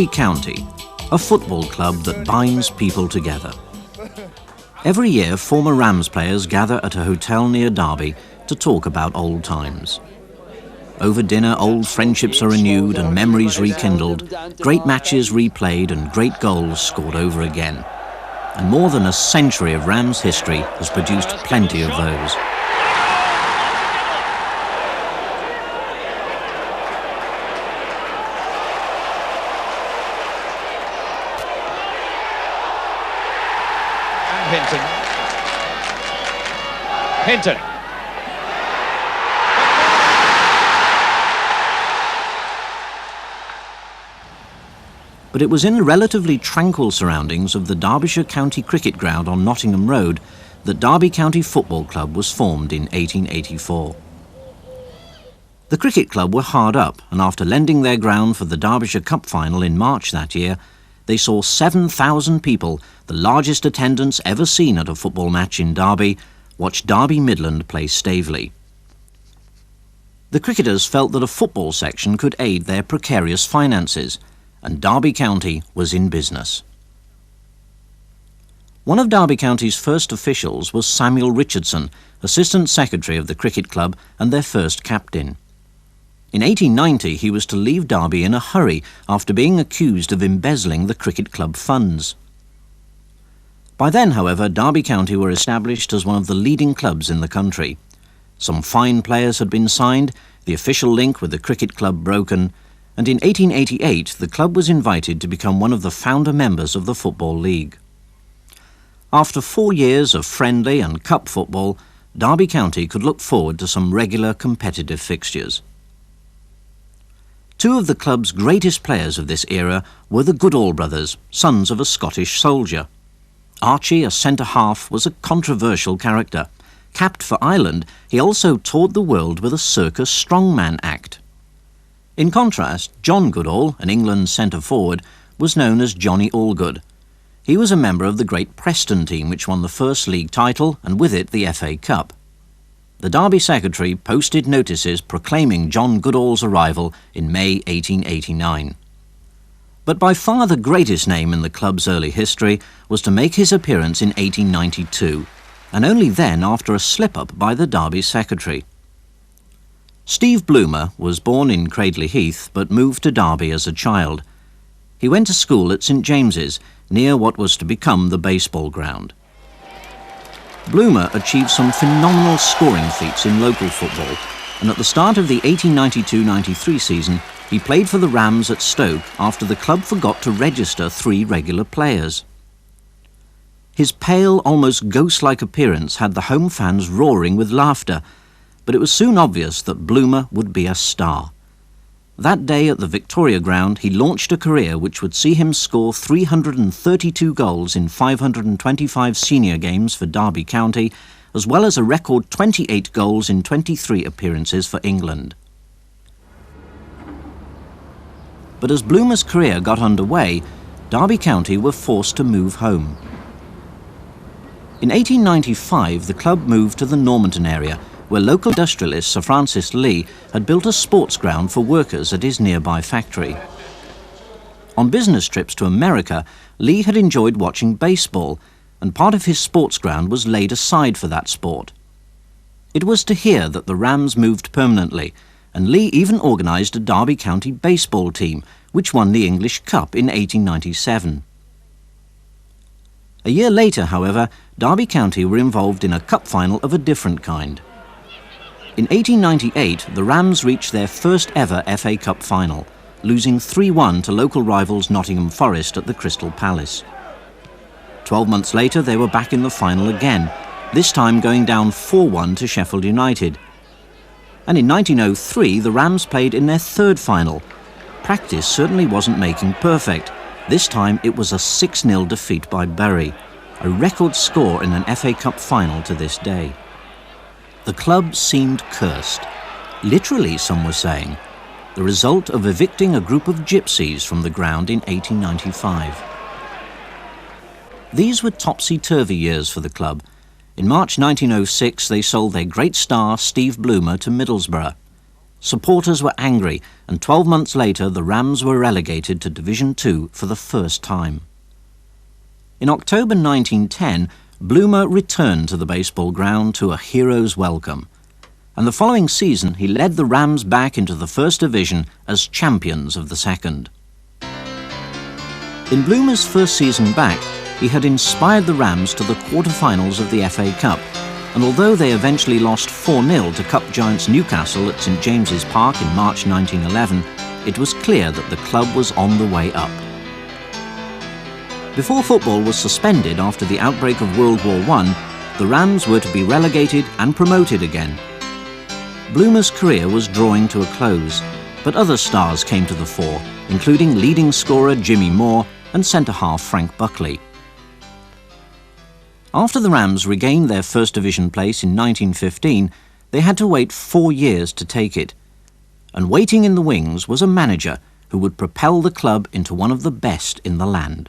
Derby County, a football club that binds people together. Every year, former Rams players gather at a hotel near Derby to talk about old times. Over dinner, old friendships are renewed and memories rekindled, great matches replayed and great goals scored over again. And more than a century of Rams history has produced plenty of those. Hinton. But it was in the relatively tranquil surroundings of the Derbyshire County Cricket Ground on Nottingham Road that Derby County Football Club was formed in 1884. The cricket club were hard up, and after lending their ground for the Derbyshire Cup final in March that year, they saw 7,000 people, the largest attendance ever seen at a football match in Derby, watch Derby Midland play Staveley. The cricketers felt that a football section could aid their precarious finances, and Derby County was in business. One of Derby County's first officials was Samuel Richardson, Assistant Secretary of the cricket club and their first captain. In 1890 he was to leave Derby in a hurry after being accused of embezzling the cricket club funds. By then, however, Derby County were established as one of the leading clubs in the country. Some fine players had been signed, the official link with the cricket club broken, and in 1888 the club was invited to become one of the founder members of the Football League. After 4 years of friendly and cup football, Derby County could look forward to some regular competitive fixtures. Two of the club's greatest players of this era were the Goodall brothers, sons of a Scottish soldier. Archie, a centre-half, was a controversial character. Capped for Ireland, he also toured the world with a circus strongman act. In contrast, John Goodall, an England centre-forward, was known as Johnny Allgood. He was a member of the great Preston team which won the first league title and with it the FA Cup. The Derby secretary posted notices proclaiming John Goodall's arrival in May 1889. But by far the greatest name in the club's early history was to make his appearance in 1892, and only then after a slip-up by the Derby secretary. Steve Bloomer was born in Cradley Heath but moved to Derby as a child. He went to school at St James's, near what was to become the baseball ground. Bloomer achieved some phenomenal scoring feats in local football, and at the start of the 1892-93 season, he played for the Rams at Stoke after the club forgot to register 3 regular players. His pale, almost ghost-like appearance had the home fans roaring with laughter, but it was soon obvious that Bloomer would be a star. That day at the Victoria Ground, he launched a career which would see him score 332 goals in 525 senior games for Derby County, as well as a record 28 goals in 23 appearances for England. But as Bloomer's career got underway, Derby County were forced to move home. In 1895, the club moved to the Normanton area, where local industrialist Sir Francis Lee had built a sports ground for workers at his nearby factory. On business trips to America, Lee had enjoyed watching baseball, and part of his sports ground was laid aside for that sport. It was to here that the Rams moved permanently, and Lee even organised a Derby County baseball team, which won the English Cup in 1897. A year later, however, Derby County were involved in a cup final of a different kind. In 1898, the Rams reached their first ever FA Cup final, losing 3-1 to local rivals Nottingham Forest at the Crystal Palace. 12 months later, they were back in the final again, this time going down 4-1 to Sheffield United. And in 1903, the Rams played in their third final. Practice certainly wasn't making perfect. This time it was a 6-0 defeat by Bury, a record score in an FA Cup final to this day. The club seemed cursed. Literally, some were saying. The result of evicting a group of gypsies from the ground in 1895. These were topsy-turvy years for the club. In March 1906, they sold their great star, Steve Bloomer, to Middlesbrough. Supporters were angry, and 12 months later the Rams were relegated to Division 2 for the first time. In October 1910, Bloomer returned to the baseball ground to a hero's welcome, and the following season he led the Rams back into the First Division as champions of the Second. In Bloomer's first season back, he had inspired the Rams to the quarter-finals of the FA Cup, and although they eventually lost 4-0 to Cup giants Newcastle at St James's Park in March 1911, it was clear that the club was on the way up. Before football was suspended after the outbreak of World War I, the Rams were to be relegated and promoted again. Bloomer's career was drawing to a close, but other stars came to the fore, including leading scorer Jimmy Moore and centre-half Frank Buckley. After the Rams regained their First Division place in 1915, they had to wait 4 years to take it. And waiting in the wings was a manager who would propel the club into one of the best in the land.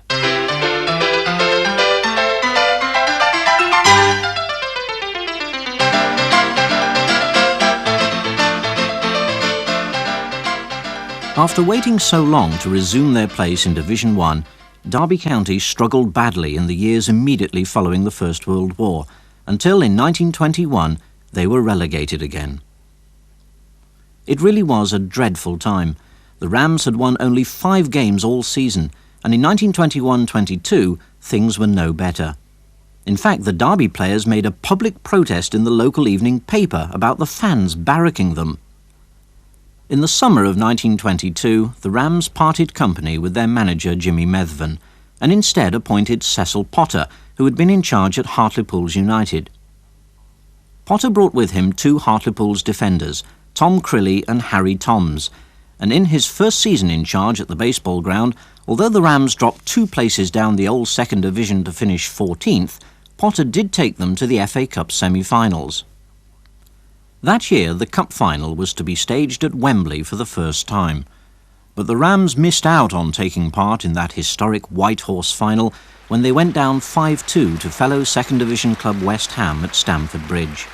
After waiting so long to resume their place in Division 1, Derby County struggled badly in the years immediately following the First World War, until in 1921 they were relegated again. It really was a dreadful time. The Rams had won only 5 games all season, and in 1921-22 things were no better. In fact, the Derby players made a public protest in the local evening paper about the fans barracking them. In the summer of 1922, the Rams parted company with their manager Jimmy Methven, and instead appointed Cecil Potter, who had been in charge at Hartlepool United. Potter brought with him 2 Hartlepool's defenders, Tom Crilly and Harry Toms, and in his first season in charge at the baseball ground, although the Rams dropped 2 places down the old Second Division to finish 14th, Potter did take them to the FA Cup semi-finals. That year, the Cup final was to be staged at Wembley for the first time. But the Rams missed out on taking part in that historic White Horse final when they went down 5-2 to fellow Second Division club West Ham at Stamford Bridge.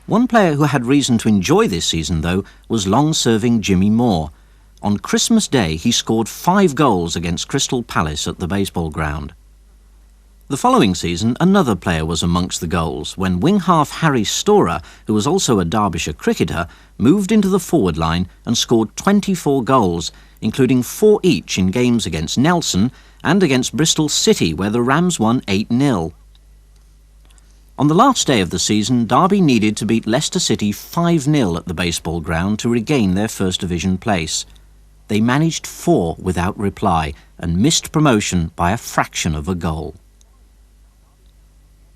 One player who had reason to enjoy this season, though, was long-serving Jimmy Moore. On Christmas Day, he scored 5 goals against Crystal Palace at the baseball ground. The following season, another player was amongst the goals when wing-half Harry Storer, who was also a Derbyshire cricketer, moved into the forward line and scored 24 goals, including 4 each in games against Nelson and against Bristol City, where the Rams won 8-0. On the last day of the season, Derby needed to beat Leicester City 5-0 at the baseball ground to regain their First Division place. They managed 4 without reply and missed promotion by a fraction of a goal.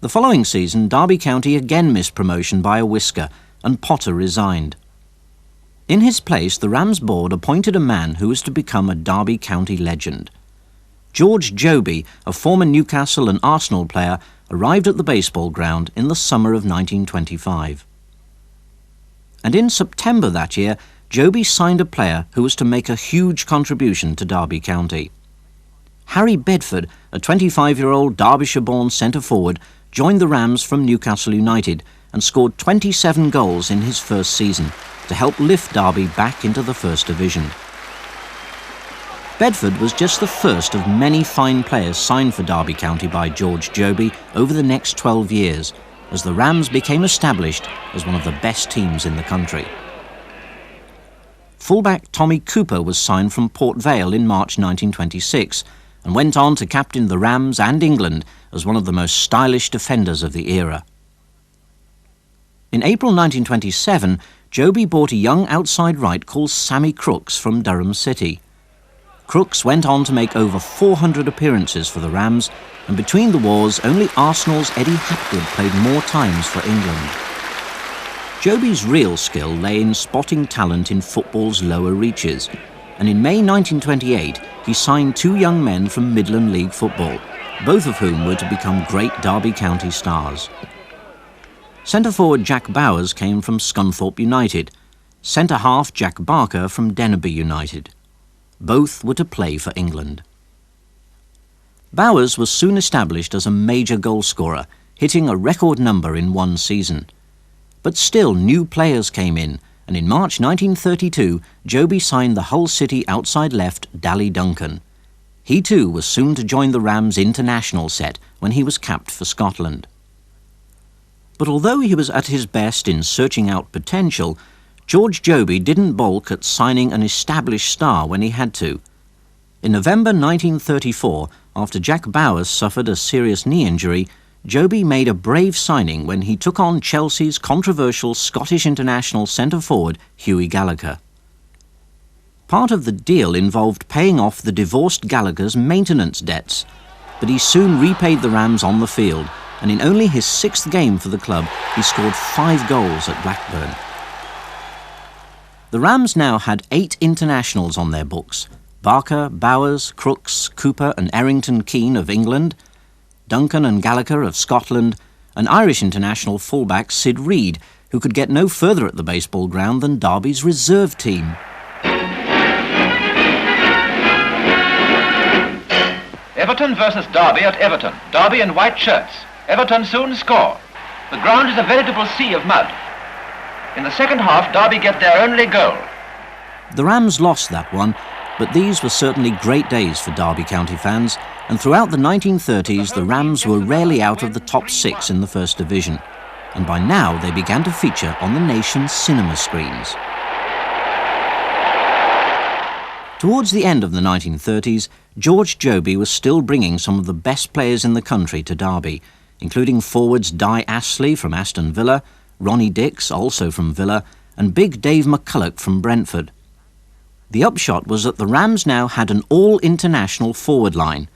The following season, Derby County again missed promotion by a whisker, and Potter resigned. In his place, the Rams board appointed a man who was to become a Derby County legend. George Joby, a former Newcastle and Arsenal player, arrived at the baseball ground in the summer of 1925. And in September that year, Joby signed a player who was to make a huge contribution to Derby County. Harry Bedford, a 25-year-old Derbyshire-born centre-forward, joined the Rams from Newcastle United and scored 27 goals in his first season to help lift Derby back into the First Division. Bedford was just the first of many fine players signed for Derby County by George Joby over the next 12 years, as the Rams became established as one of the best teams in the country. Fullback Tommy Cooper was signed from Port Vale in March 1926 and went on to captain the Rams and England as one of the most stylish defenders of the era. In April 1927, Joby bought a young outside right called Sammy Crooks from Durham City. Crooks went on to make over 400 appearances for the Rams, and between the wars, only Arsenal's Eddie Hapgood played more times for England. Joby's real skill lay in spotting talent in football's lower reaches, and in May 1928 he signed 2 young men from Midland League football, both of whom were to become great Derby County stars. Centre-forward Jack Bowers came from Scunthorpe United, centre-half Jack Barker from Dennerby United. Both were to play for England. Bowers was soon established as a major goal scorer, hitting a record number in one season. But still new players came in, and in March 1932 Joby signed the Hull City outside left Dally Duncan. He too was soon to join the Rams' international set when he was capped for Scotland. But although he was at his best in searching out potential, George Joby didn't balk at signing an established star when he had to. In November 1934, after Jack Bowers suffered a serious knee injury, Joby made a brave signing when he took on Chelsea's controversial Scottish international centre-forward Hughie Gallagher. Part of the deal involved paying off the divorced Gallagher's maintenance debts, but he soon repaid the Rams on the field, and in only his 6th game for the club, he scored 5 goals at Blackburn. The Rams now had 8 internationals on their books: Barker, Bowers, Crooks, Cooper and Errington Keane of England, Duncan and Gallagher of Scotland, and Irish international fullback Sid Reed, who could get no further at the baseball ground than Derby's reserve team. Everton versus Derby at Everton. Derby in white shirts. Everton soon score. The ground is a veritable sea of mud. In the second half, Derby get their only goal. The Rams lost that one, but these were certainly great days for Derby County fans, and throughout the 1930s the Rams were rarely out of the top 6 in the First Division, and by now they began to feature on the nation's cinema screens. Towards the end of the 1930s, George Joby was still bringing some of the best players in the country to Derby, including forwards Di Astley from Aston Villa, Ronnie Dix, also from Villa, and big Dave McCulloch from Brentford. The upshot was that the Rams now had an all-international forward line.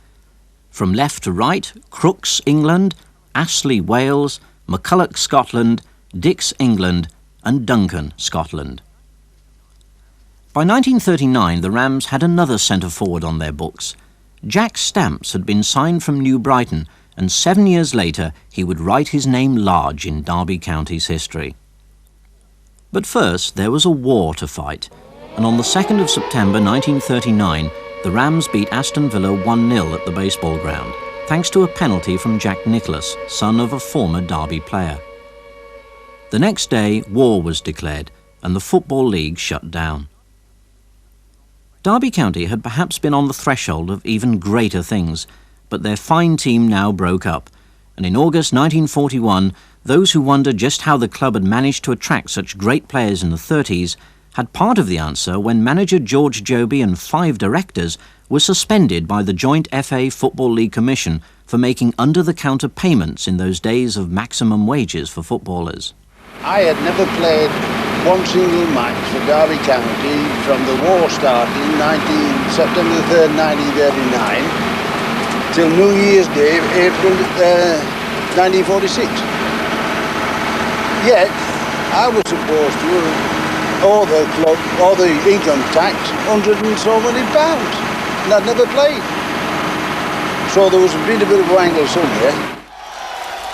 From left to right, Crooks, England, Astley, Wales, McCulloch, Scotland, Dix, England, and Duncan, Scotland. By 1939, the Rams had another centre-forward on their books. Jack Stamps had been signed from New Brighton, and 7 years later he would write his name large in Derby County's history. But first there was a war to fight, and on the 2nd of September 1939, the Rams beat Aston Villa 1-0 at the baseball ground, thanks to a penalty from Jack Nicholas, son of a former Derby player. The next day, war was declared, and the Football League shut down. Derby County had perhaps been on the threshold of even greater things, but their fine team now broke up, and in August 1941, those who wondered just how the club had managed to attract such great players in the 30s had part of the answer when manager George Joby and 5 directors were suspended by the joint FA Football League Commission for making under-the-counter payments in those days of maximum wages for footballers. I had never played one single match for Derby County from the war starting September 3rd, 1939 till New Year's Day, April 1946. Yet, I was supposed to owe the club, or the income tax, £100 and so many, and I'd never played. So there was been a bit of a wrangle somewhere.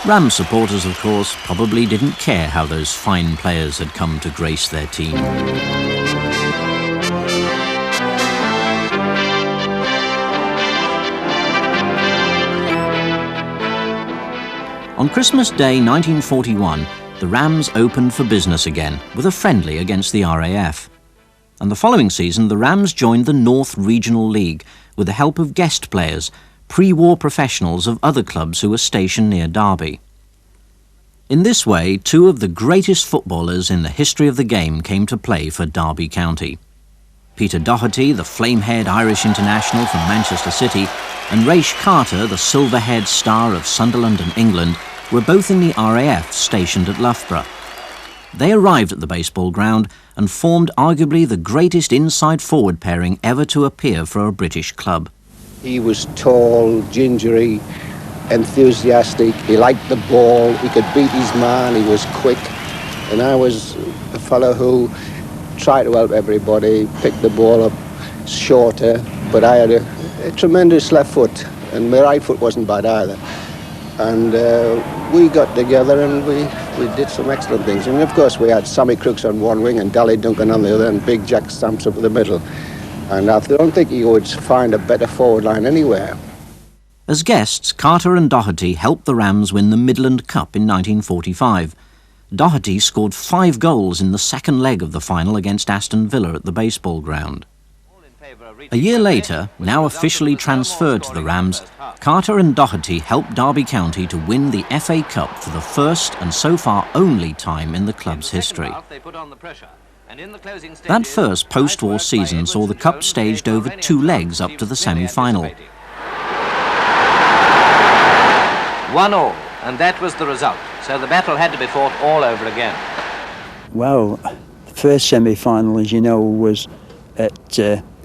Rams supporters, of course, probably didn't care how those fine players had come to grace their team. On Christmas Day 1941, the Rams opened for business again, with a friendly against the RAF. And the following season, the Rams joined the North Regional League with the help of guest players, pre-war professionals of other clubs who were stationed near Derby. In this way, 2 of the greatest footballers in the history of the game came to play for Derby County. Peter Doherty, the flame-haired Irish international from Manchester City, and Raish Carter, the silver-haired star of Sunderland and England, were both in the RAF stationed at Loughborough. They arrived at the baseball ground and formed arguably the greatest inside forward pairing ever to appear for a British club. He was tall, gingery, enthusiastic, he liked the ball, he could beat his man, he was quick, and I was a fellow who tried to help everybody, pick the ball up shorter, but I had a tremendous left foot, and my right foot wasn't bad either. And we got together and we did some excellent things. And of course we had Sammy Crooks on one wing and Dally Duncan on the other, and Big Jack Stamps up the middle. And I don't think you would find a better forward line anywhere. As guests, Carter and Doherty helped the Rams win the Midland Cup in 1945, Doherty scored 5 goals in the second leg of the final against Aston Villa at the baseball ground. A year later, now officially transferred to the Rams, Carter and Doherty helped Derby County to win the FA Cup for the first and so far only time in the club's history. That first post-war season saw the Cup staged over 2 legs up to the semi-final. 1-1, and that was the result. So the battle had to be fought all over again. Well, the first semi-final, as you know, was at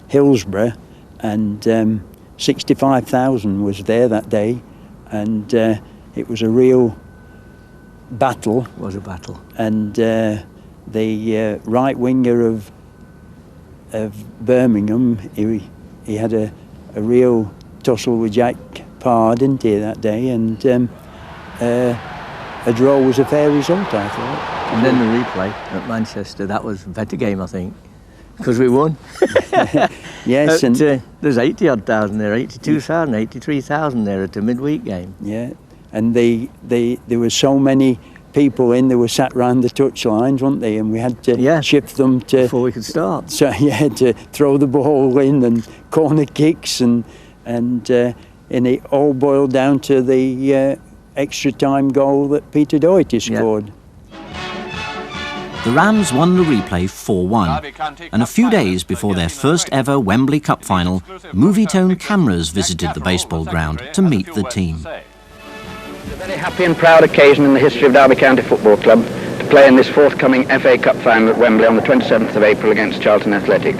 Hillsborough, and 65,000 was there that day, and it was a real battle. It was a battle. And the right winger of Birmingham, he had a real tussle with Jack Parr, didn't he, that day, and a draw was a fair result, I thought. And then the replay at Manchester, that was a better game, I think, because we won. Yes, and there's 80-odd thousand there, 82,000, 83,000 there at a midweek game. Yeah, and there were so many people in, they were sat round the touchlines, weren't they? And we had to shift them to before we could start. So to throw the ball in and corner kicks, and it all boiled down to the extra time goal that Peter Doherty scored. Yeah. The Rams won the replay 4-1, and a few days before their first ever Wembley Cup final, Movietone cameras visited the baseball ground to meet the team. It's a very happy and proud occasion in the history of Derby County Football Club to play in this forthcoming FA Cup final at Wembley on the 27th of April against Charlton Athletic.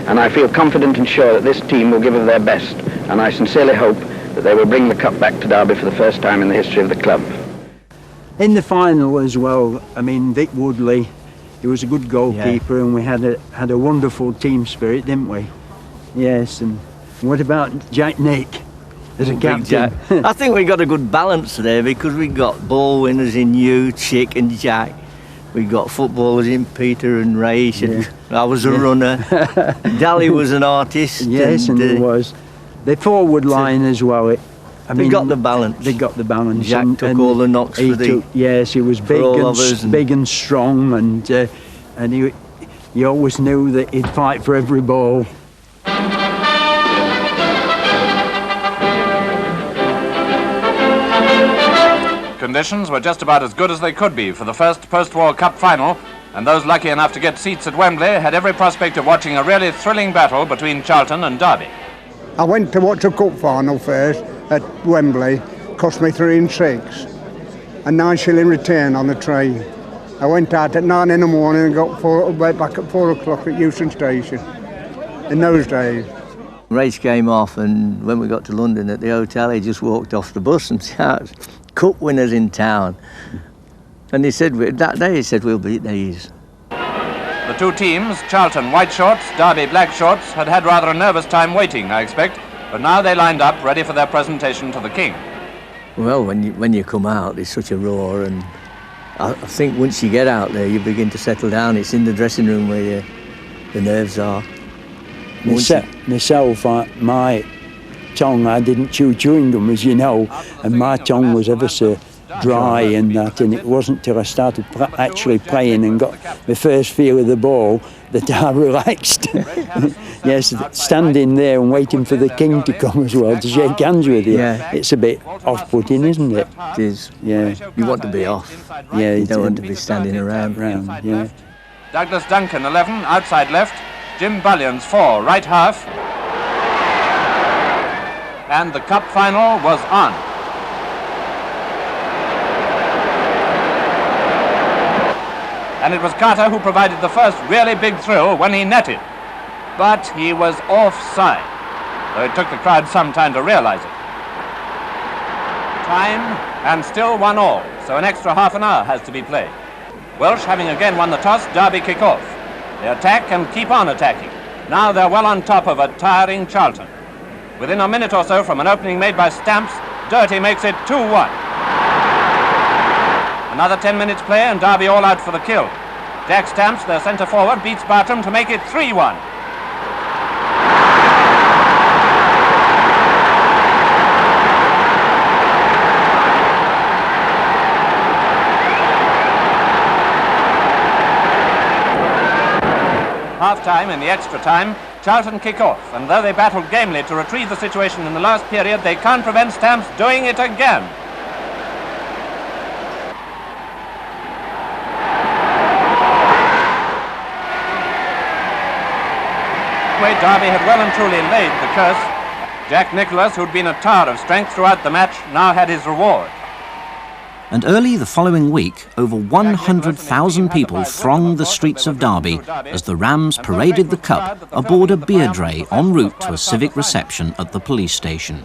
And I feel confident and sure that this team will give of their best, and I sincerely hope that they will bring the cup back to Derby for the first time in the history of the club. In the final as well, I mean, Vic Woodley, he was a good goalkeeper, and we had a wonderful team spirit, didn't we? Yes, and what about Jack Nick as a captain? I think we got a good balance there, because we got ball winners in you, Chick and Jack. We got footballers in Peter and Ray. I was a runner. Dally was an artist. Yes, and there was. The forward line as well. They got the balance. They got the balance. Jack took all the knocks for the. Yes, he was big and strong, and he always knew that he'd fight for every ball. Conditions were just about as good as they could be for the first post-war cup final, and those lucky enough to get seats at Wembley had every prospect of watching a really thrilling battle between Charlton and Derby. I went to watch a cup final first at Wembley, cost me 3 and 6, and 9 shilling return on the train. I went out at 9 in the morning and got back at 4 o'clock at Euston Station in those days. Race came off, and when we got to London at the hotel, he just walked off the bus and shouted, "Cup winners in town." And he said, that day he said, "We'll beat these." The two teams, Charlton White Shorts, Derby Black Shorts, had had rather a nervous time waiting, I expect, but now they lined up ready for their presentation to the King. Well, when you come out, it's such a roar, and I think once you get out there, you begin to settle down. It's in the dressing room where the nerves are. Myself, my tongue, I didn't chew chewing gum, as you know, and my tongue was ever so dry and that, and it wasn't till I started actually playing and got my first feel of the ball that I relaxed. Yes, standing there and waiting for the King to come as well to shake hands with you, it's a bit off-putting, isn't it? It is. Yeah. You want to be off. Yeah, you don't want to be standing around. Yeah. Douglas Duncan, 11, outside left. Jim Bullion's 4, right half. And the cup final was on. And it was Carter who provided the first really big thrill when he netted. But he was offside, though it took the crowd some time to realize it. Time, and still 1-1, so an extra half an hour has to be played. Welsh, having again won the toss, Derby kick off. They attack and keep on attacking. Now they're well on top of a tiring Charlton. Within a minute or so from an opening made by Stamps, Doherty makes it 2-1. Another 10 minutes play and Derby all out for the kill. Jack Stamps, their centre forward, beats Bartram to make it 3-1. time, in the extra time, Charlton kick off, and though they battled gamely to retrieve the situation in the last period, they can't prevent Stamps doing it again. Derby had well and truly laid the curse. Jack Nicholas, who'd been a tower of strength throughout the match, now had his reward. And early the following week, over 100,000 people thronged the streets of Derby as the Rams paraded the cup aboard a beer dray en route to a civic reception at the police station.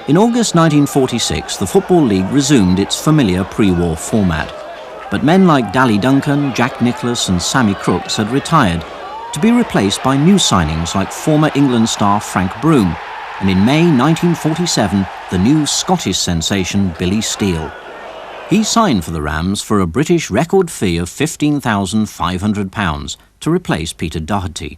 In August 1946, the Football League resumed its familiar pre-war format. But men like Dally Duncan, Jack Nicholas and Sammy Crooks had retired, to be replaced by new signings like former England star Frank Broom, and in May 1947, the new Scottish sensation Billy Steele. He signed for the Rams for a British record fee of £15,500 to replace Peter Doherty.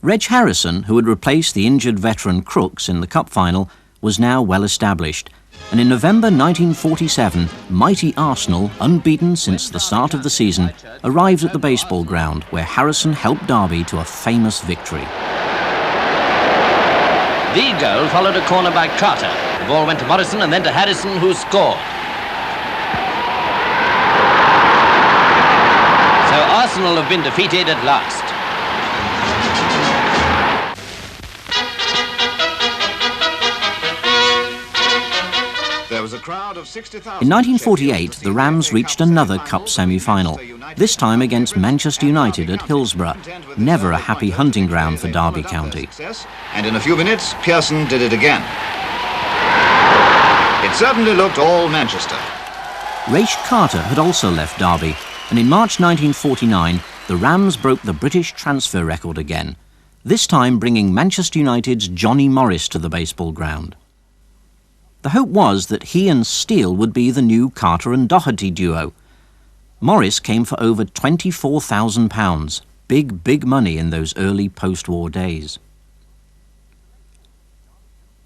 Reg Harrison, who had replaced the injured veteran Crooks in the cup final, was now well established, and in November 1947, mighty Arsenal, unbeaten since the start of the season, arrived at the baseball ground where Harrison helped Derby to a famous victory. The goal followed a corner by Carter. The ball went to Morrison and then to Harrison, who scored. So Arsenal have been defeated at last. In 1948, the Rams reached another cup semi-final, this time against Manchester United at Hillsborough, never a happy hunting ground for Derby County. And in a few minutes, Pearson did it again. It certainly looked all Manchester. Raish Carter had also left Derby, and in March 1949, the Rams broke the British transfer record again, this time bringing Manchester United's Johnny Morris to the baseball ground. The hope was that he and Steele would be the new Carter and Doherty duo. Morris came for over £24,000, big money in those early post-war days.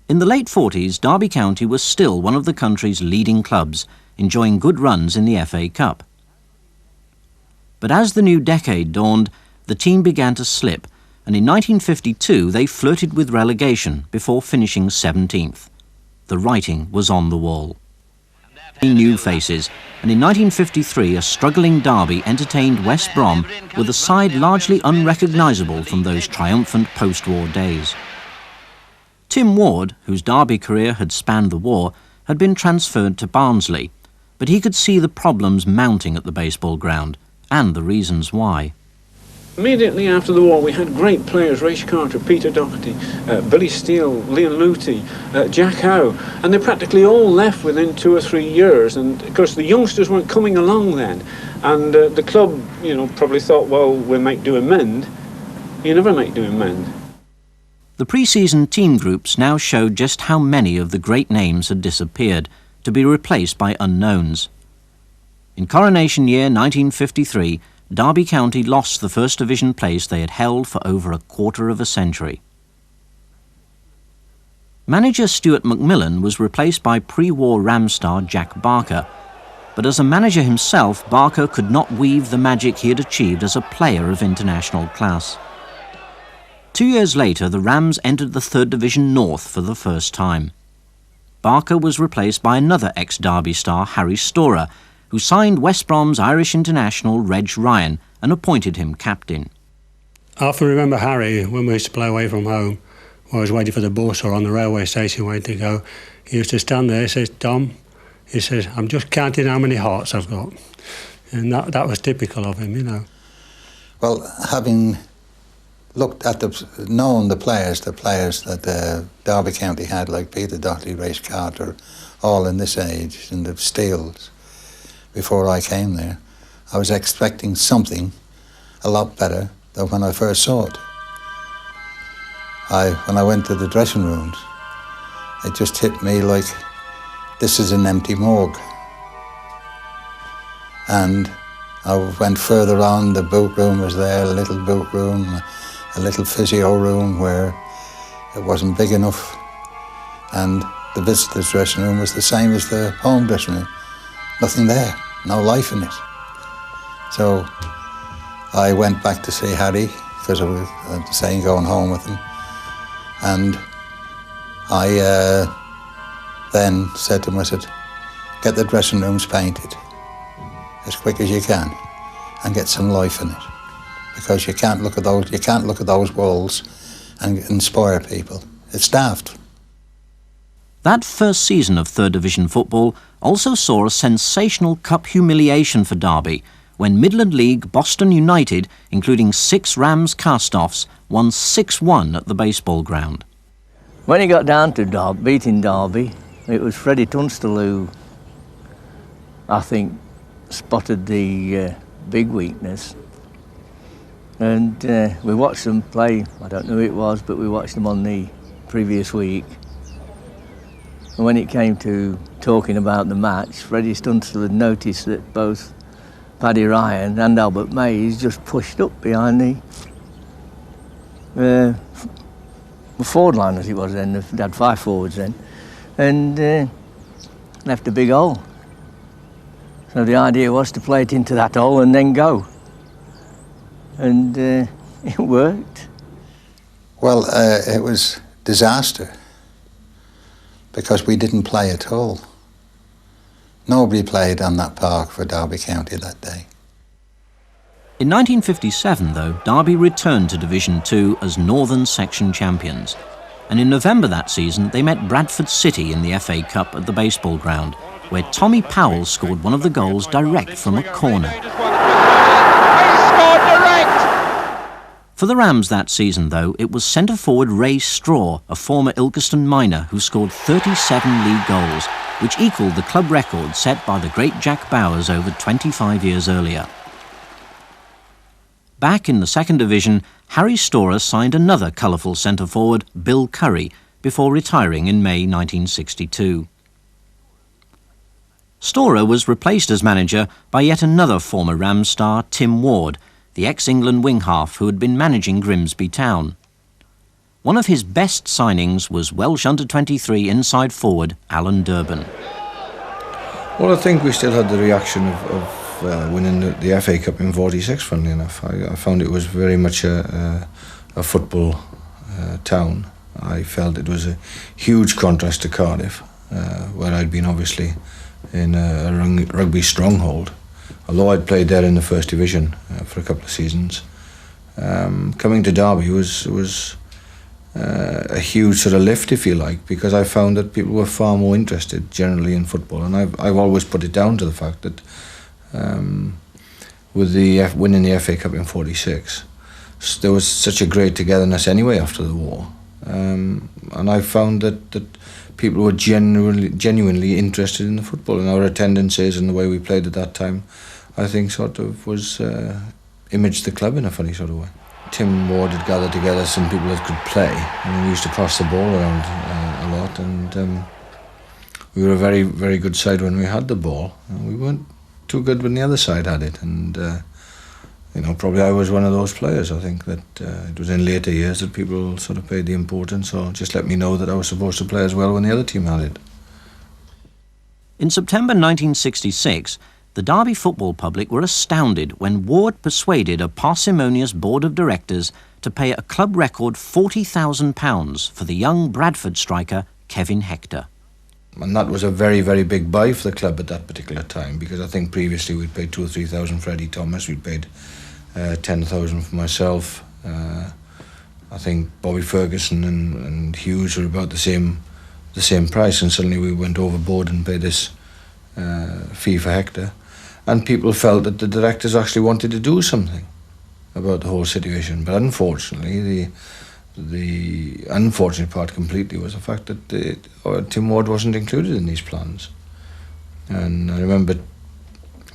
In the late 40s, Derby County was still one of the country's leading clubs, enjoying good runs in the FA Cup. But as the new decade dawned, the team began to slip, and in 1952 they flirted with relegation before finishing 17th. The writing was on the wall. New faces, and in 1953 a struggling Derby entertained West Brom with a side largely unrecognisable from those triumphant post-war days. Tim Ward, whose Derby career had spanned the war, had been transferred to Barnsley, but he could see the problems mounting at the baseball ground, and the reasons why. Immediately after the war, we had great players, Raish Carter, Peter Doherty, Billy Steele, Leon Lutie, Jack Howe, and they practically all left within 2 or 3 years. And of course, the youngsters weren't coming along then. And the club, probably thought, well, we'll make do and mend. You never make do and mend. The pre-season team groups now showed just how many of the great names had disappeared, to be replaced by unknowns. In Coronation year 1953, Derby County lost the First Division place they had held for over a quarter of a century. Manager Stuart McMillan was replaced by pre-war Ram star Jack Barker, but as a manager himself, Barker could not weave the magic he had achieved as a player of international class. 2 years later, the Rams entered the Third Division North for the first time. Barker was replaced by another ex-Derby star, Harry Storer, who signed West Brom's Irish international Reg Ryan and appointed him captain. I often remember Harry, when we used to play away from home, when I was waiting for the bus or on the railway station waiting to go, he used to stand there, he says, "Tom," he says, "I'm just counting how many hearts I've got." And that was typical of him, Well, having looked at known the players that Derby County had, like Peter Doherty, Raish Carter, all in this age, in the Steels, before I came there, I was expecting something a lot better than when I first saw it. When I went to the dressing rooms, it just hit me like, this is an empty morgue. And I went further on, the boot room was there, a little boot room, a little physio room where it wasn't big enough, and the visitors' dressing room was the same as the home dressing room. Nothing there, no life in it. So I went back to see Harry, because I was saying going home with him, and I then said to him, I said, get the dressing rooms painted as quick as you can and get some life in it, because you can't look at those walls and inspire people. It's daft. That first season of Third Division football also saw a sensational cup humiliation for Derby when Midland League Boston United, including 6 Rams cast-offs, won 6-1 at the baseball ground. When it got down to beating Derby, it was Freddie Tunstall who, I think, spotted the big weakness. And we watched them play. I don't know who it was, but we watched them on the previous week. And when it came to talking about the match, Freddie Tunstall had noticed that both Paddy Ryan and Albert Mays just pushed up behind the forward line, as it was then. They had 5 forwards then, and left a big hole. So the idea was to play it into that hole and then go. And it worked. Well, it was disaster, because we didn't play at all. Nobody played on that park for Derby County that day. In 1957, though, Derby returned to Division 2 as Northern Section champions. And in November that season, they met Bradford City in the FA Cup at the baseball ground, where Tommy Powell scored one of the goals direct from a corner. For the Rams that season, though, it was centre-forward Ray Straw, a former Ilkeston miner, who scored 37 league goals, which equalled the club record set by the great Jack Bowers over 25 years earlier. Back in the second division, Harry Storer signed another colourful centre-forward, Bill Curry, before retiring in May 1962. Storer was replaced as manager by yet another former Rams star, Tim Ward, the ex-England wing-half who had been managing Grimsby Town. One of his best signings was Welsh under-23 inside forward Alan Durbin. Well, I think we still had the reaction of winning the FA Cup in '46, funnily enough. I found it was very much a football town. I felt it was a huge contrast to Cardiff, where I'd been obviously in a rugby stronghold. Although I'd played there in the First Division for a couple of seasons, coming to Derby was a huge sort of lift, if you like, because I found that people were far more interested generally in football, and I've always put it down to the fact that with winning the FA Cup in '46, there was such a great togetherness anyway after the war, and I found that people were genuinely interested in the football, and our attendances and the way we played at that time, I think, sort of was imaged the club in a funny sort of way. Tim Ward had gathered together some people that could play, and we used to pass the ball around a lot, and we were a very, very good side when we had the ball. And we weren't too good when the other side had it, and probably I was one of those players. I think that it was in later years that people sort of paid the importance, or just let me know that I was supposed to play as well when the other team had it. In September 1966, the Derby football public were astounded when Ward persuaded a parsimonious board of directors to pay a club record £40,000 for the young Bradford striker Kevin Hector. And that was a very, very big buy for the club at that particular time, because I think previously we'd paid 2,000 or 3,000 for Eddie Thomas, we'd paid 10,000 for myself. I think Bobby Ferguson and Hughes were about the same price, and suddenly we went overboard and paid this fee for Hector. And people felt that the directors actually wanted to do something about the whole situation. But unfortunately, the unfortunate part completely was the fact that Tim Ward wasn't included in these plans. And I remember,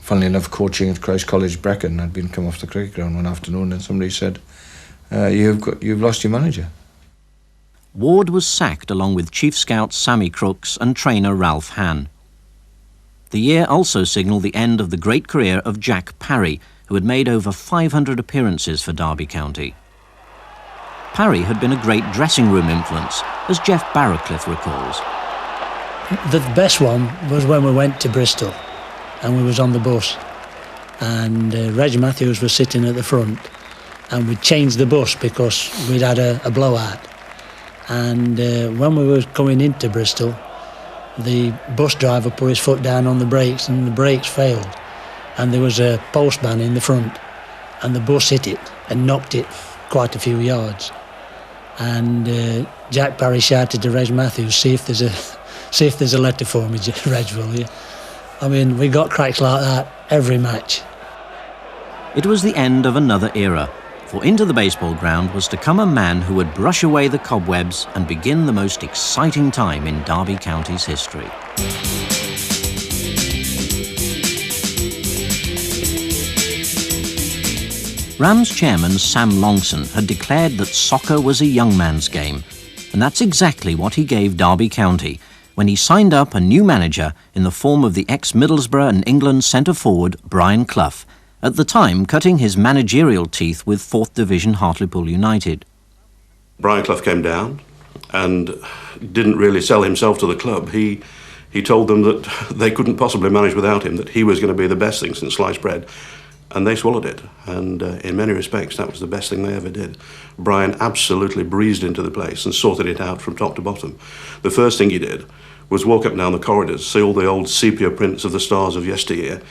funnily enough, coaching at Christ College Brecon. I'd been come off the cricket ground one afternoon, and somebody said, you've lost your manager. Ward was sacked along with Chief Scout Sammy Crooks and trainer Ralph Hann. The year also signalled the end of the great career of Jack Parry, who had made over 500 appearances for Derby County. Parry had been a great dressing room influence, as Jeff Barracliff recalls. The best one was when we went to Bristol and we was on the bus, and Reg Matthews was sitting at the front, and we'd changed the bus because we'd had a blowout. And when we were coming into Bristol, the bus driver put his foot down on the brakes and the brakes failed, and there was a postman in the front, and the bus hit it and knocked it quite a few yards. And Jack Parry shouted to Reg Matthews, see if there's a letter for me, Reg, will you? I mean, we got cracks like that every match. It was the end of another era, for into the baseball ground was to come a man who would brush away the cobwebs and begin the most exciting time in Derby County's history. Rams chairman Sam Longson had declared that soccer was a young man's game, and that's exactly what he gave Derby County when he signed up a new manager in the form of the ex-Middlesbrough and England centre-forward Brian Clough, at the time cutting his managerial teeth with 4th Division Hartlepool United. Brian Clough came down and didn't really sell himself to the club. He told them that they couldn't possibly manage without him, that he was going to be the best thing since sliced bread. And they swallowed it, and in many respects that was the best thing they ever did. Brian absolutely breezed into the place and sorted it out from top to bottom. The first thing he did was walk up and down the corridors, see all the old sepia prints of the stars of yesteryear,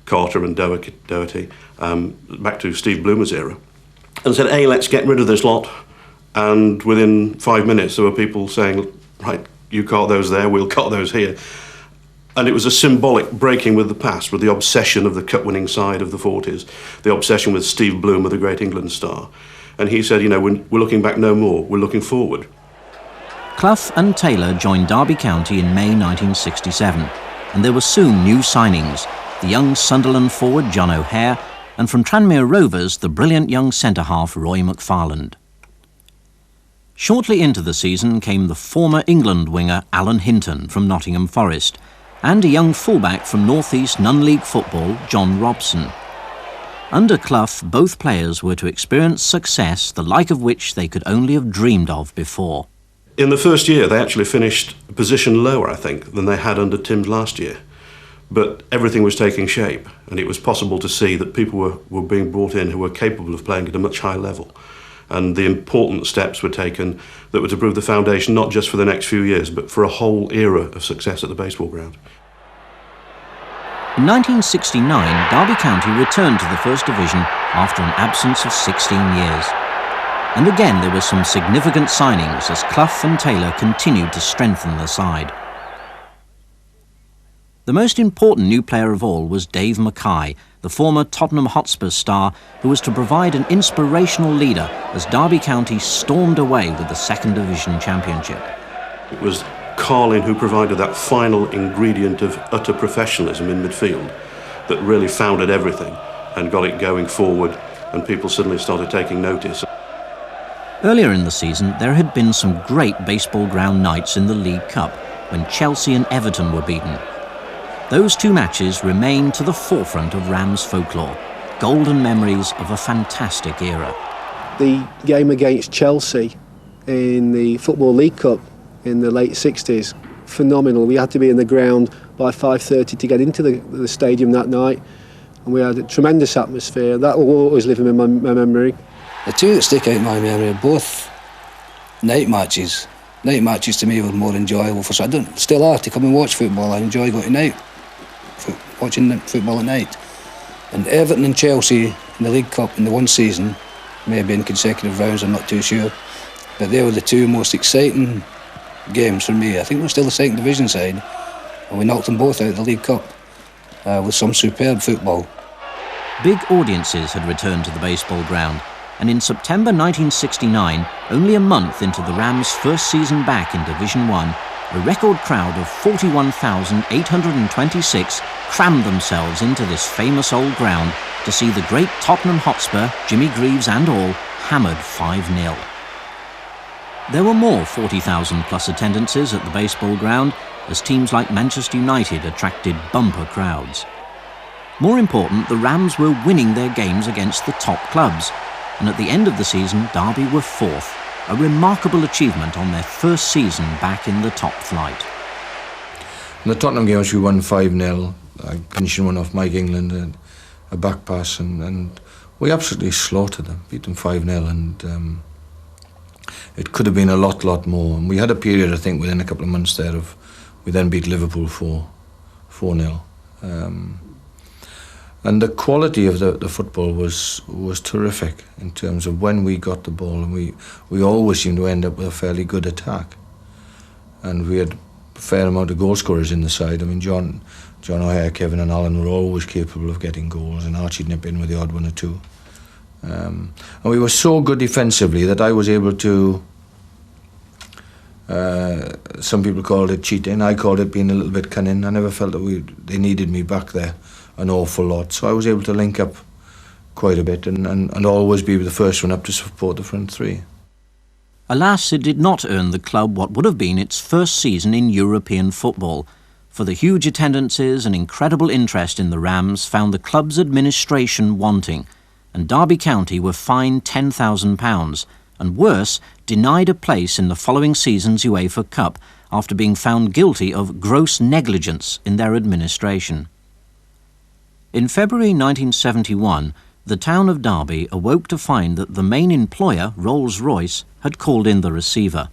Carter and Doherty, back to Steve Bloomer's era, and said, hey, let's get rid of this lot. And within 5 minutes there were people saying, right, you cart those there, we'll cart those here. And it was a symbolic breaking with the past, with the obsession of the cup-winning side of the 40s, the obsession with Steve Bloomer, the great England star. And he said, you know, we're looking back no more, we're looking forward. Clough and Taylor joined Derby County in May 1967, and there were soon new signings, the young Sunderland forward John O'Hare, and from Tranmere Rovers, the brilliant young centre-half Roy McFarland. Shortly into the season came the former England winger Alan Hinton from Nottingham Forest, and a young fullback from North East non-league football, John Robson. Under Clough, both players were to experience success the like of which they could only have dreamed of before. In the first year, they actually finished a position lower, I think, than they had under Tim's last year. But everything was taking shape, and it was possible to see that people were being brought in who were capable of playing at a much higher level. And the important steps were taken that were to prove the foundation not just for the next few years, but for a whole era of success at the baseball ground. In 1969, Derby County returned to the First Division after an absence of 16 years. And again there were some significant signings as Clough and Taylor continued to strengthen the side. The most important new player of all was Dave Mackay, the former Tottenham Hotspur star who was to provide an inspirational leader as Derby County stormed away with the Second Division Championship. It was Carlin who provided that final ingredient of utter professionalism in midfield that really founded everything and got it going forward, and people suddenly started taking notice. Earlier in the season, there had been some great baseball ground nights in the League Cup when Chelsea and Everton were beaten. Those two matches remain to the forefront of Rams folklore, golden memories of a fantastic era. The game against Chelsea in the Football League Cup in the late 60s, phenomenal. We had to be in the ground by 5:30 to get into the stadium that night, and we had a tremendous atmosphere. That will always live in my memory. The two that stick out in my memory are both night matches. Night matches to me were more enjoyable for some. Still are, to come and watch football. I enjoy going out, watching football at night. And Everton and Chelsea in the League Cup in the one season, may have been consecutive rounds, I'm not too sure, but they were the two most exciting games for me. I think we're still the Second Division side, and we knocked them both out of the League Cup with some superb football. Big audiences had returned to the baseball ground, and in September 1969, only a month into the Rams' first season back in Division 1, a record crowd of 41,826 crammed themselves into this famous old ground to see the great Tottenham Hotspur, Jimmy Greaves and all, hammered 5-0. There were more 40,000 plus attendances at the baseball ground as teams like Manchester United attracted bumper crowds. More important, the Rams were winning their games against the top clubs, and at the end of the season, Derby were fourth, a remarkable achievement on their first season back in the top flight. In the Tottenham game, we won 5-0. I finishing one off Mike England, and a back pass, and we absolutely slaughtered them, beat them 5-0, and it could have been a lot more. And we had a period, I think, within a couple of months there of, we then beat Liverpool 4-0. And the quality of the football was terrific in terms of when we got the ball, and we always seemed to end up with a fairly good attack. And we had a fair amount of goal scorers in the side. I mean, John O'Hare, Kevin and Alan were always capable of getting goals, and Archie'd nip in with the odd one or two. And we were so good defensively that I was able to, some people called it cheating, I called it being a little bit cunning. I never felt that they needed me back there an awful lot, so I was able to link up quite a bit and always be the first one up to support the front three. Alas, it did not earn the club what would have been its first season in European football, for the huge attendances and incredible interest in the Rams found the club's administration wanting, and Derby County were fined £10,000 and, worse, denied a place in the following season's UEFA Cup after being found guilty of gross negligence in their administration. In February 1971, the town of Derby awoke to find that the main employer, Rolls-Royce, had called in the receiver.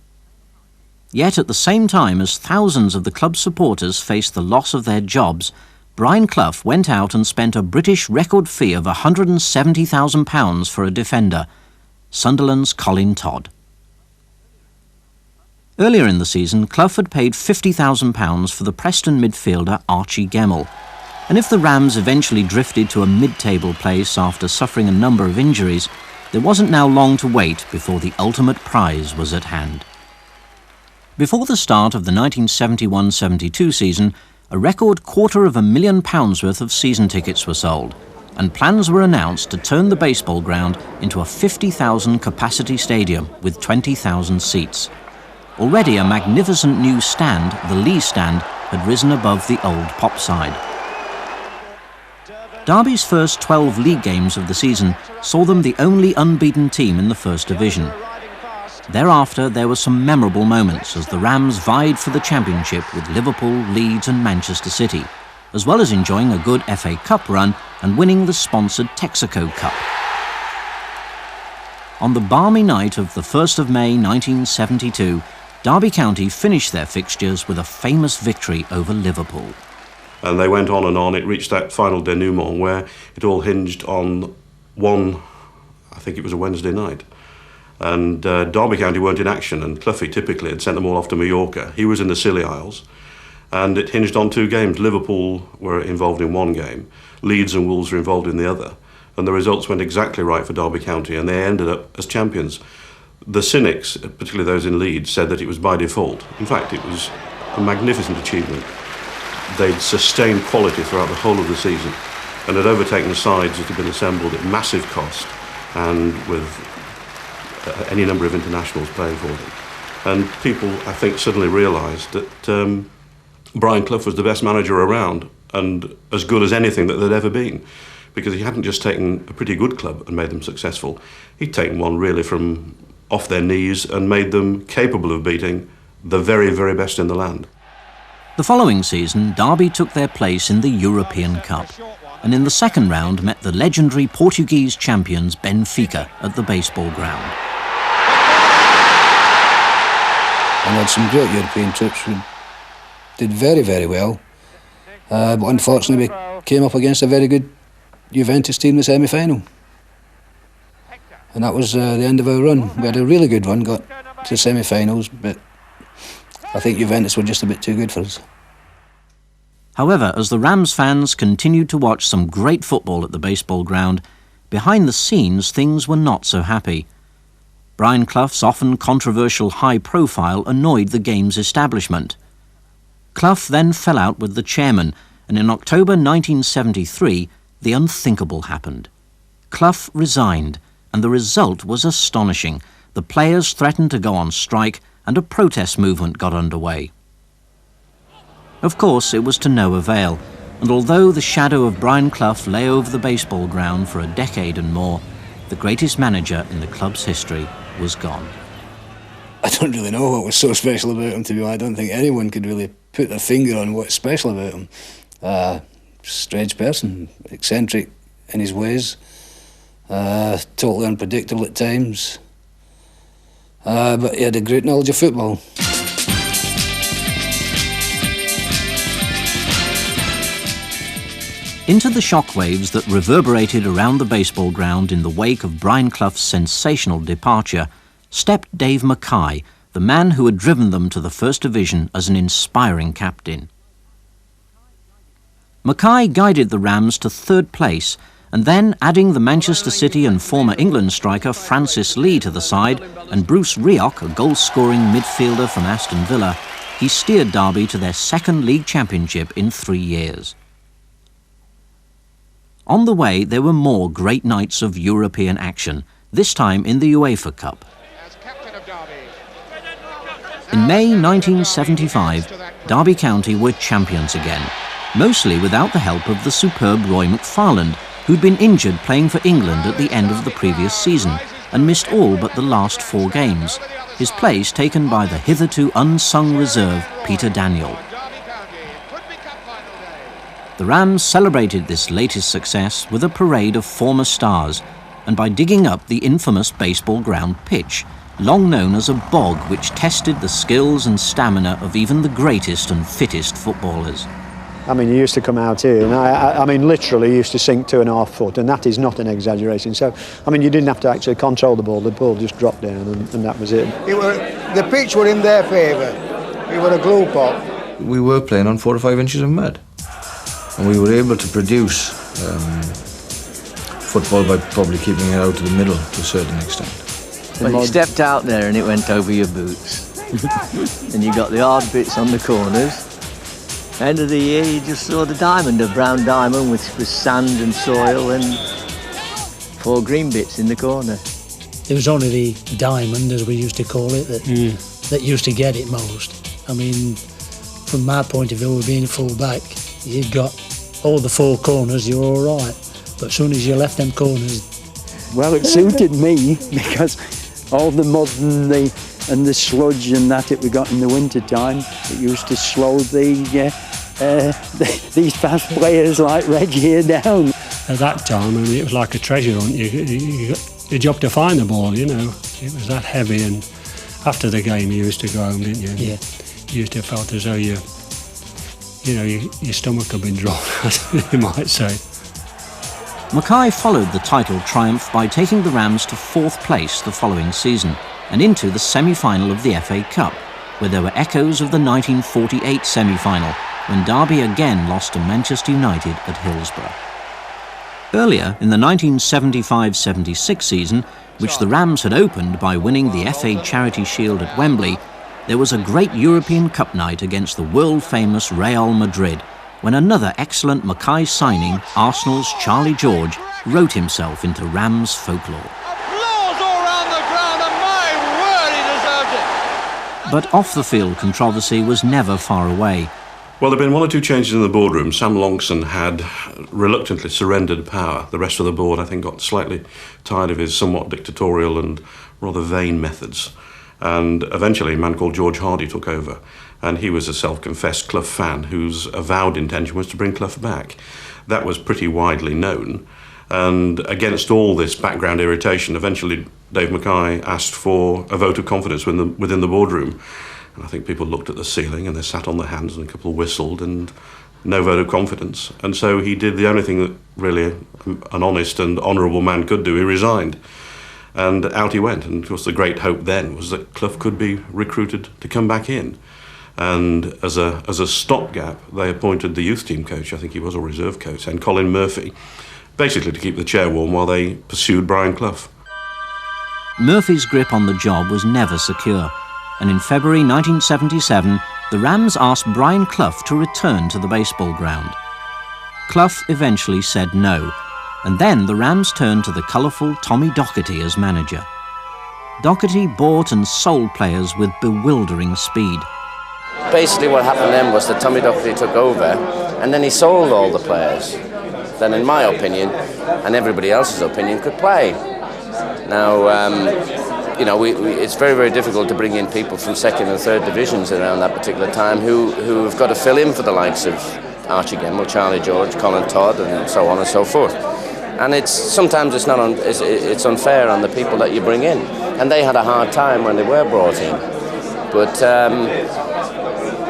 Yet at the same time as thousands of the club's supporters faced the loss of their jobs, Brian Clough went out and spent a British record fee of £170,000 for a defender, Sunderland's Colin Todd. Earlier in the season, Clough had paid £50,000 for the Preston midfielder Archie Gemmell, and if the Rams eventually drifted to a mid-table place after suffering a number of injuries, there wasn't now long to wait before the ultimate prize was at hand. Before the start of the 1971-72 season, a record £250,000 worth of season tickets were sold, and plans were announced to turn the baseball ground into a 50,000 capacity stadium with 20,000 seats. Already a magnificent new stand, the Lee Stand, had risen above the old pop side. Derby's first 12 league games of the season saw them the only unbeaten team in the First Division. Thereafter, there were some memorable moments as the Rams vied for the championship with Liverpool, Leeds and Manchester City, as well as enjoying a good FA Cup run and winning the sponsored Texaco Cup. On the balmy night of the 1st of May 1972, Derby County finished their fixtures with a famous victory over Liverpool. And they went on. It reached that final denouement where it all hinged on one, I think it was a Wednesday night. And Derby County weren't in action, and Cloughie typically had sent them all off to Mallorca. He was in the Scilly Isles, and it hinged on two games. Liverpool were involved in one game, Leeds and Wolves were involved in the other, and the results went exactly right for Derby County, and they ended up as champions. The cynics, particularly those in Leeds, said that it was by default. In fact, it was a magnificent achievement. They'd sustained quality throughout the whole of the season and had overtaken the sides that had been assembled at massive cost and with any number of internationals playing for them. And people, I think, suddenly realised that Brian Clough was the best manager around and as good as anything that there'd ever been, because he hadn't just taken a pretty good club and made them successful. He'd taken one really from off their knees and made them capable of beating the very, very best in the land. The following season, Derby took their place in the European Cup, and in the second round met the legendary Portuguese champions Benfica at the baseball ground. And had some great European trips. We did very, very well. But unfortunately we came up against a very good Juventus team in the semi-final. And that was the end of our run. We had a really good run, got to the semi-finals, but I think Juventus were just a bit too good for us. However, as the Rams fans continued to watch some great football at the baseball ground, behind the scenes things were not so happy. Brian Clough's often controversial high profile annoyed the game's establishment. Clough then fell out with the chairman, and in October 1973, the unthinkable happened. Clough resigned, and the result was astonishing. The players threatened to go on strike, and a protest movement got underway. Of course, it was to no avail, and although the shadow of Brian Clough lay over the baseball ground for a decade and more, the greatest manager in the club's history was gone. I don't really know what was so special about him, to be honest. I don't think anyone could really put their finger on what's special about him. Strange person, eccentric in his ways, totally unpredictable at times, but he had a great knowledge of football. Into the shockwaves that reverberated around the baseball ground in the wake of Brian Clough's sensational departure stepped Dave Mackay, the man who had driven them to the First Division as an inspiring captain. Mackay guided the Rams to third place, and then, adding the Manchester City and former England striker Francis Lee to the side and Bruce Rioch, a goal-scoring midfielder from Aston Villa, he steered Derby to their second league championship in 3 years. On the way, there were more great nights of European action, this time in the UEFA Cup. In May 1975, Derby County were champions again, mostly without the help of the superb Roy McFarland, who'd been injured playing for England at the end of the previous season and missed all but the last 4 games, his place taken by the hitherto unsung reserve Peter Daniel. The Rams celebrated this latest success with a parade of former stars and by digging up the infamous baseball ground pitch, long known as a bog which tested the skills and stamina of even the greatest and fittest footballers. I mean, you used to come out here and I mean, literally used to sink 2.5 foot, and that is not an exaggeration. So, I mean, you didn't have to actually control the ball just dropped down and that was it. The pitch were in their favour. It were a glue pot. We were playing on 4 or 5 inches of mud. And we were able to produce football by probably keeping it out to the middle to a certain extent. When you stepped out there and it went over your boots, and you got the hard bits on the corners, end of the year you just saw the diamond, a brown diamond with sand and soil and 4 green bits in the corner. It was only the diamond, as we used to call it, that used to get it most. I mean, from my point of view, being a full-back, you'd got all the 4 corners, you're all right. But as soon as you left them corners... Well, it suited me because all the mud and the sludge and that we got in the winter time, it used to slow these fast players like Reg here down. At that time, I mean, it was like a treasure hunt. You got your job to find the ball, you know. It was that heavy, and after the game you used to go home, didn't you? Yeah. You used to have felt as though your stomach had been drawn, you might say. Mackay followed the title triumph by taking the Rams to 4th place the following season and into the semi-final of the FA Cup, where there were echoes of the 1948 semi-final, when Derby again lost to Manchester United at Hillsborough. Earlier, in the 1975-76 season, which the Rams had opened by winning the FA Charity Shield at Wembley, there was a great European Cup night against the world-famous Real Madrid, when another excellent Mackay signing, Arsenal's Charlie George, wrote himself into Rams folklore. Applause all round the ground, and my word, he deserved it! But off-the-field controversy was never far away. Well, there have been 1 or 2 changes in the boardroom. Sam Longson had reluctantly surrendered power. The rest of the board, I think, got slightly tired of his somewhat dictatorial and rather vain methods. And eventually a man called George Hardy took over. And he was a self-confessed Clough fan whose avowed intention was to bring Clough back. That was pretty widely known. And against all this background irritation, eventually Dave Mackay asked for a vote of confidence within the boardroom. And I think people looked at the ceiling and they sat on their hands and a couple whistled and no vote of confidence. And so he did the only thing that really an honest and honourable man could do. He resigned. And out he went. And of course the great hope then was that Clough could be recruited to come back in. And as a stopgap, they appointed the youth team coach, I think he was a reserve coach, and Colin Murphy, basically to keep the chair warm while they pursued Brian Clough. Murphy's grip on the job was never secure, and in February 1977, the Rams asked Brian Clough to return to the baseball ground. Clough eventually said no, and then the Rams turned to the colourful Tommy Docherty as manager. Docherty bought and sold players with bewildering speed. Basically what happened then was that Tommy Docherty took over and then he sold all the players that, in my opinion and everybody else's opinion, could play. Now you know, it's very, very difficult to bring in people from second and third divisions around that particular time who have got to fill in for the likes of Archie Gemmell, Charlie George, Colin Todd, and so on and so forth. And sometimes it's unfair on the people that you bring in, and they had a hard time when they were brought in. But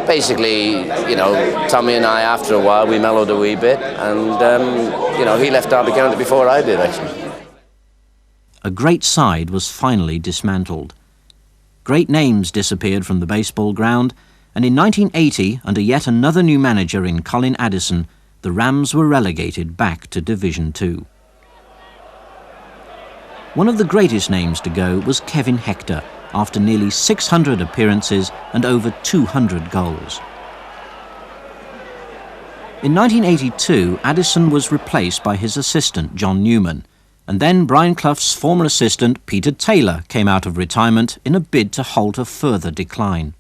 basically, you know, Tommy and I, after a while, we mellowed a wee bit, and you know, he left Derby County before I did, actually. A great side was finally dismantled. Great names disappeared from the baseball ground, and in 1980, under yet another new manager in Colin Addison, the Rams were relegated back to Division 2. One of the greatest names to go was Kevin Hector, after nearly 600 appearances and over 200 goals. In 1982, Addison was replaced by his assistant, John Newman, and then Brian Clough's former assistant, Peter Taylor, came out of retirement in a bid to halt a further decline.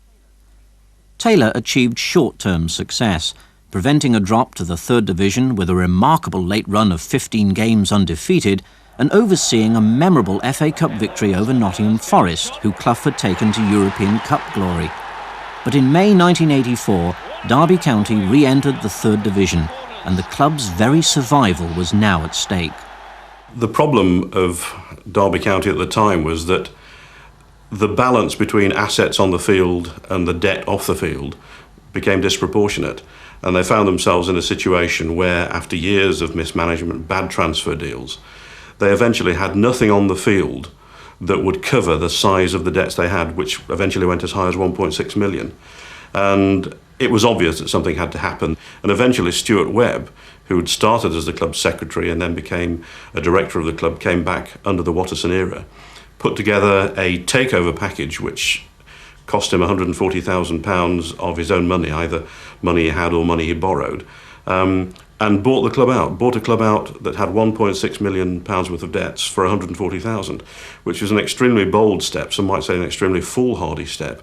Taylor achieved short-term success, preventing a drop to the third division with a remarkable late run of 15 games undefeated and overseeing a memorable FA Cup victory over Nottingham Forest, who Clough had taken to European Cup glory. But in May 1984, Derby County re-entered the third division, and the club's very survival was now at stake. The problem of Derby County at the time was that the balance between assets on the field and the debt off the field became disproportionate, and they found themselves in a situation where, after years of mismanagement, bad transfer deals, they eventually had nothing on the field that would cover the size of the debts they had, which eventually went as high as 1.6 million. And it was obvious that something had to happen, and eventually Stuart Webb, who had started as the club's secretary and then became a director of the club, came back under the Watterson era, put together a takeover package which cost him £140,000 of his own money, either money he had or money he borrowed, and bought a club out that had £1.6 million worth of debts for £140,000, which was an extremely bold step, some might say an extremely foolhardy step.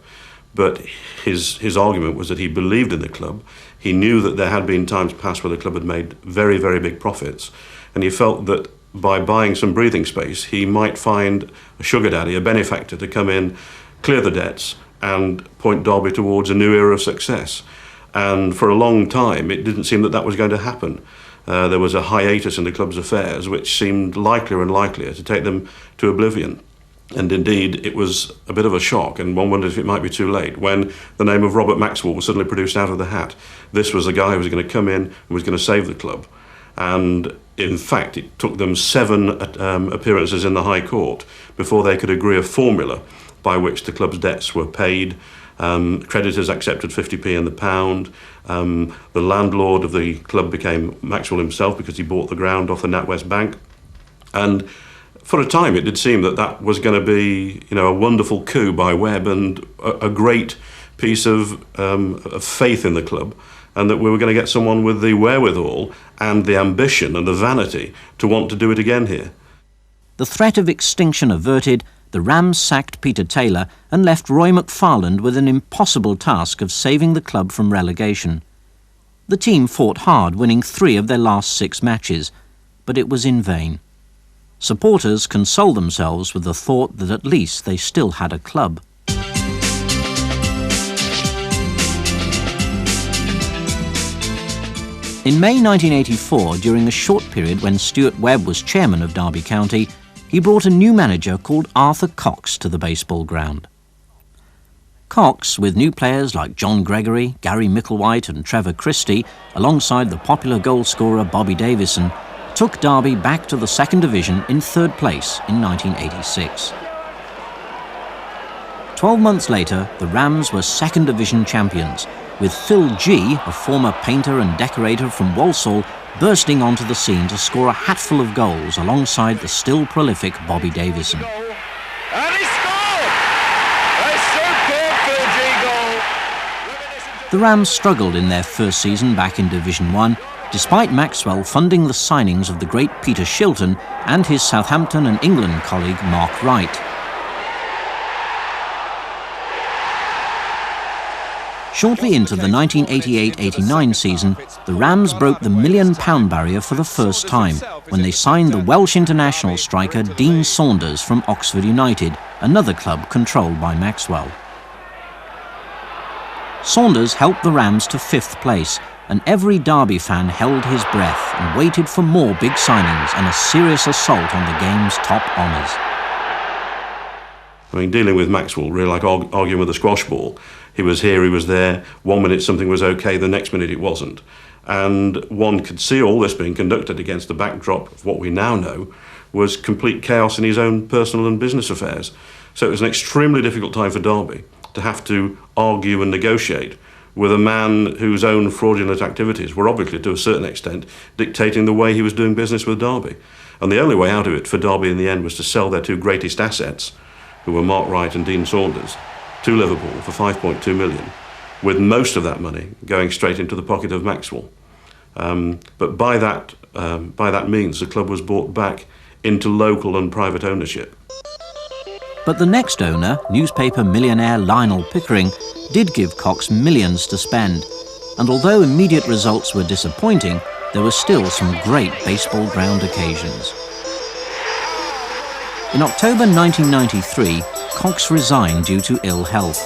But his argument was that he believed in the club. He knew that there had been times past where the club had made very, very big profits, and he felt that by buying some breathing space, he might find a sugar daddy, a benefactor, to come in, clear the debts, and point Derby towards a new era of success. And for a long time, it didn't seem that that was going to happen. There was a hiatus in the club's affairs, which seemed likelier and likelier to take them to oblivion. And indeed, it was a bit of a shock, and one wondered if it might be too late, when the name of Robert Maxwell was suddenly produced out of the hat. This was the guy who was going to come in and was going to save the club. And in fact, it took them 7 appearances in the High Court before they could agree a formula by which the club's debts were paid. Creditors accepted 50p in the pound. The landlord of the club became Maxwell himself because he bought the ground off the NatWest Bank. And for a time, it did seem that that was going to be, you know, a wonderful coup by Webb and a great piece of faith in the club, and that we were going to get someone with the wherewithal and the ambition and the vanity to want to do it again here. The threat of extinction averted, the Rams sacked Peter Taylor and left Roy McFarland with an impossible task of saving the club from relegation. The team fought hard, winning 3 of their last 6 matches, but it was in vain. Supporters consoled themselves with the thought that at least they still had a club. In May 1984, during a short period when Stuart Webb was chairman of Derby County, he brought a new manager called Arthur Cox to the baseball ground. Cox, with new players like John Gregory, Gary Micklewhite and Trevor Christie, alongside the popular goalscorer Bobby Davison, took Derby back to the second division in 3rd place in 1986. 12 months later, the Rams were second division champions, with Phil G, a former painter and decorator from Walsall, bursting onto the scene to score a hatful of goals alongside the still prolific Bobby Davison. And he scored! A superb Phil G goal! The Rams struggled in their first season back in Division 1, despite Maxwell funding the signings of the great Peter Shilton and his Southampton and England colleague Mark Wright. Shortly into the 1988-89 season, the Rams broke the £1 million barrier for the first time when they signed the Welsh international striker Dean Saunders from Oxford United, another club controlled by Maxwell. Saunders helped the Rams to 5th place, and every Derby fan held his breath and waited for more big signings and a serious assault on the game's top honours. I mean, dealing with Maxwell, really like arguing with a squash ball. He was here, he was there. 1 minute something was okay, the next minute it wasn't. And one could see all this being conducted against the backdrop of what we now know was complete chaos in his own personal and business affairs. So it was an extremely difficult time for Derby to have to argue and negotiate with a man whose own fraudulent activities were obviously, to a certain extent, dictating the way he was doing business with Derby. And the only way out of it for Derby in the end was to sell their two greatest assets, who were Mark Wright and Dean Saunders, to Liverpool for £5.2 million, with most of that money going straight into the pocket of Maxwell. But by that means, the club was brought back into local and private ownership. But the next owner, newspaper millionaire Lionel Pickering, did give Cox millions to spend. And although immediate results were disappointing, there were still some great baseball ground occasions. In October 1993, Cox resigned due to ill health.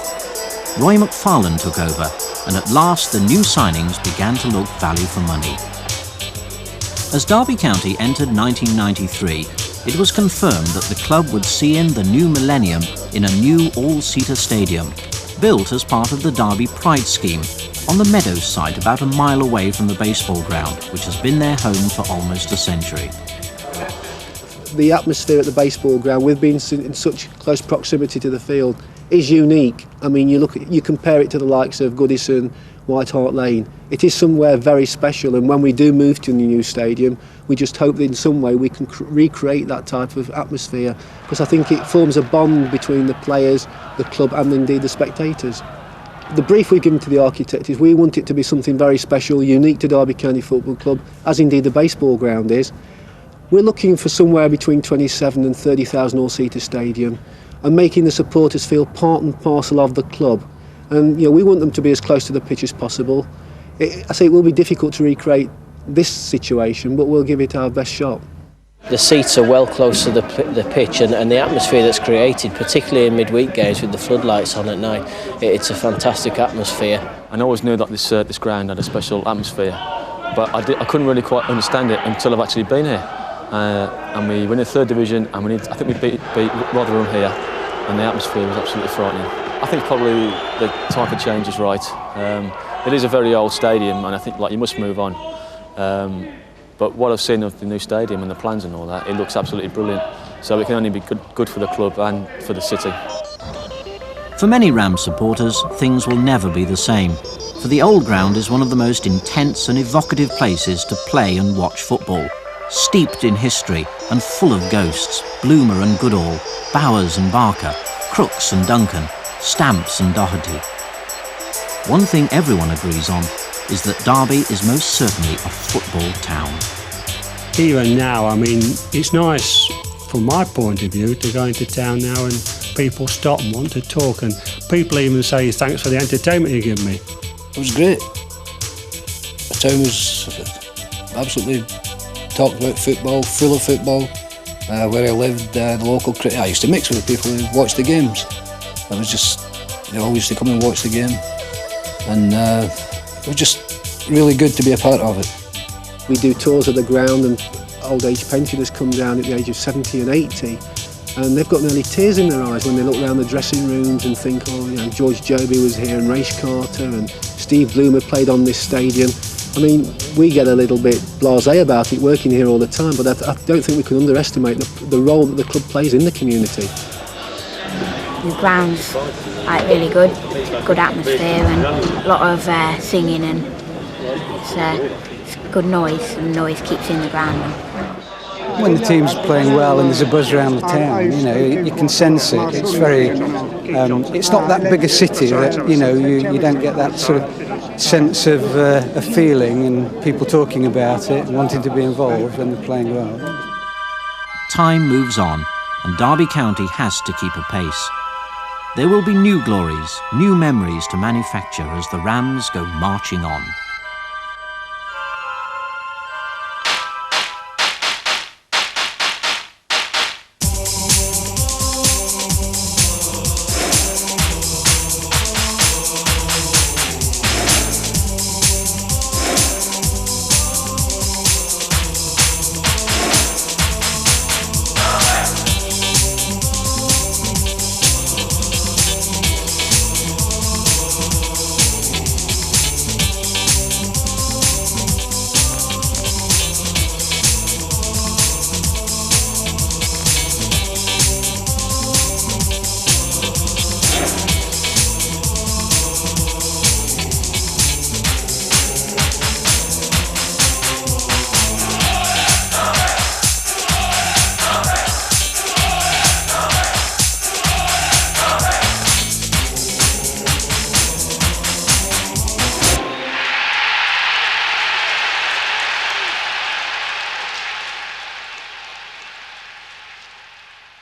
Roy McFarlane took over, and at last the new signings began to look value for money. As Derby County entered 1993, it was confirmed that the club would see in the new millennium in a new all-seater stadium, built as part of the Derby Pride scheme, on the Meadows site about a mile away from the baseball ground, which has been their home for almost a century. The atmosphere at the baseball ground, with being in such close proximity to the field, is unique. I mean, you compare it to the likes of Goodison, White Hart Lane. It is somewhere very special, and when we do move to the new stadium, we just hope that in some way we can recreate that type of atmosphere, because I think it forms a bond between the players, the club, and indeed the spectators. The brief we've given to the architect is we want it to be something very special, unique to Derby County Football Club, as indeed the baseball ground is. We're looking for somewhere between 27 and 30,000 all-seater stadium, and making the supporters feel part and parcel of the club. And we want them to be as close to the pitch as possible. I say it will be difficult to recreate this situation, but we'll give it our best shot. The seats are well close to the pitch, and the atmosphere that's created, particularly in midweek games with the floodlights on at night, it's a fantastic atmosphere. I always knew that this ground had a special atmosphere, but I couldn't really quite understand it until I've actually been here. And we went in the 3rd division, and I think we beat Rotherham here, and the atmosphere was absolutely frightening. I think probably the type of change is right. It is a very old stadium, and I think you must move on. But what I've seen of the new stadium and the plans and all that, it looks absolutely brilliant. So it can only be good for the club and for the city. For many Rams supporters, things will never be the same. For the old ground is one of the most intense and evocative places to play and watch football. Steeped in history and full of ghosts, Bloomer and Goodall, Bowers and Barker, Crooks and Duncan, Stamps and Doherty. One thing everyone agrees on is that Derby is most certainly a football town. Even now, I mean, it's nice from my point of view to go into town now and people stop and want to talk, and people even say thanks for the entertainment you give me. It was great. The town was absolutely talked about football, full of football. Where I lived, the local cricket, I used to mix with the people who watched the games. It was just, they all used to come and watch the game, and it was just really good to be a part of it. We do tours of the ground, and old age pensioners come down at the age of 70 and 80, and they've got nearly tears in their eyes when they look around the dressing rooms and think, George Joby was here, and Race Carter, and Steve Bloomer played on this stadium. I mean, we get a little bit blasé about it working here all the time, but I don't think we can underestimate the role that the club plays in the community. The ground's really good atmosphere, and a lot of singing, and it's good noise, and noise keeps in the ground. When the team's playing well and there's a buzz around the town, you can sense it. It's very, it's not that big a city that, you don't get that sort of sense of a feeling and people talking about it and wanting to be involved when they're playing well. Time moves on, and Derby County has to keep a pace. There will be new glories, new memories to manufacture as the Rams go marching on.